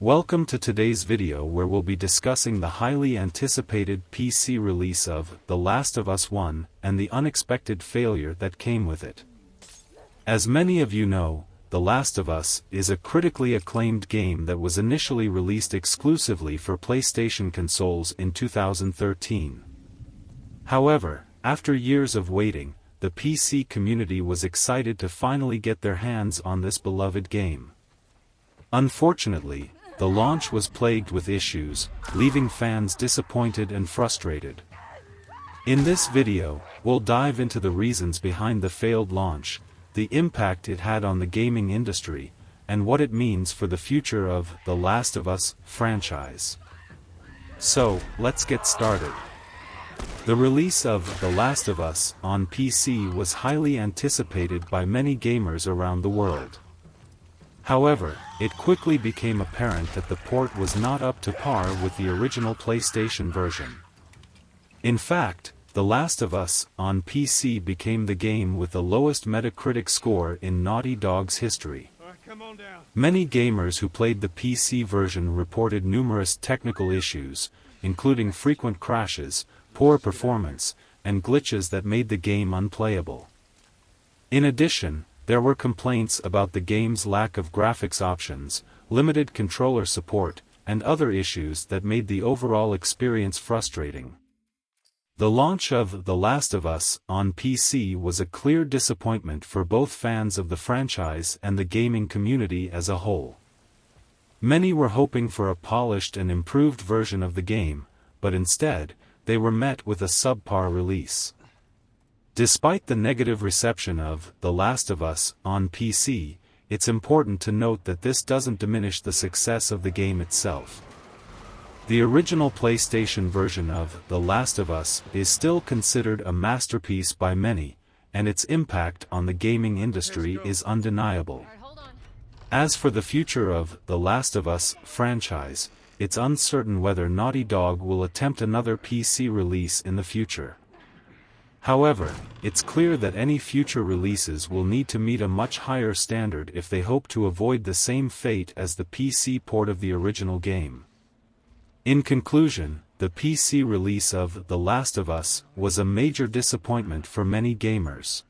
Welcome to today's video where we'll be discussing the highly anticipated PC release of The Last of Us 1 and the unexpected failure that came with it. As many of you know, The Last of Us is a critically acclaimed game that was initially released exclusively for PlayStation consoles in 2013. However, after years of waiting, the PC community was excited to finally get their hands on this beloved game. Unfortunately, the launch was plagued with issues, leaving fans disappointed and frustrated. In this video, we'll dive into the reasons behind the failed launch, the impact it had on the gaming industry, and what it means for the future of The Last of Us franchise. So, let's get started. The release of The Last of Us on PC was highly anticipated by many gamers around the world. However, it quickly became apparent that the port was not up to par with the original PlayStation version. In fact, The Last of Us on PC became the game with the lowest Metacritic score in Naughty Dog's history. Many gamers who played the PC version reported numerous technical issues, including frequent crashes, poor performance, and glitches that made the game unplayable. In addition, there were complaints about the game's lack of graphics options, limited controller support, and other issues that made the overall experience frustrating. The launch of The Last of Us on PC was a clear disappointment for both fans of the franchise and the gaming community as a whole. Many were hoping for a polished and improved version of the game, but instead, they were met with a subpar release. Despite the negative reception of The Last of Us on PC, it's important to note that this doesn't diminish the success of the game itself. The original PlayStation version of The Last of Us is still considered a masterpiece by many, and its impact on the gaming industry is undeniable. As for the future of The Last of Us franchise, it's uncertain whether Naughty Dog will attempt another PC release in the future. However, it's clear that any future releases will need to meet a much higher standard if they hope to avoid the same fate as the PC port of the original game. In conclusion, the PC release of The Last of Us was a major disappointment for many gamers.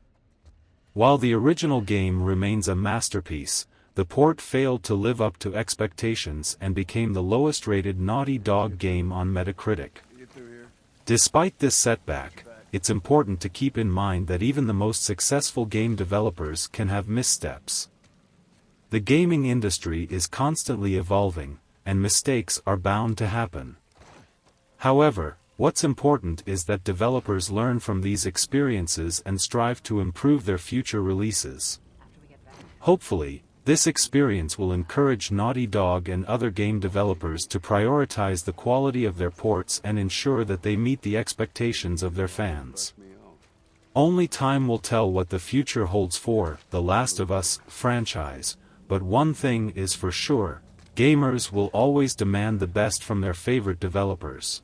While the original game remains a masterpiece, the port failed to live up to expectations and became the lowest-rated Naughty Dog game on Metacritic. Despite this setback, it's important to keep in mind that even the most successful game developers can have missteps. The gaming industry is constantly evolving, and mistakes are bound to happen. However, what's important is that developers learn from these experiences and strive to improve their future releases. Hopefully, this experience will encourage Naughty Dog and other game developers to prioritize the quality of their ports and ensure that they meet the expectations of their fans. Only time will tell what the future holds for The Last of Us franchise, but one thing is for sure, gamers will always demand the best from their favorite developers.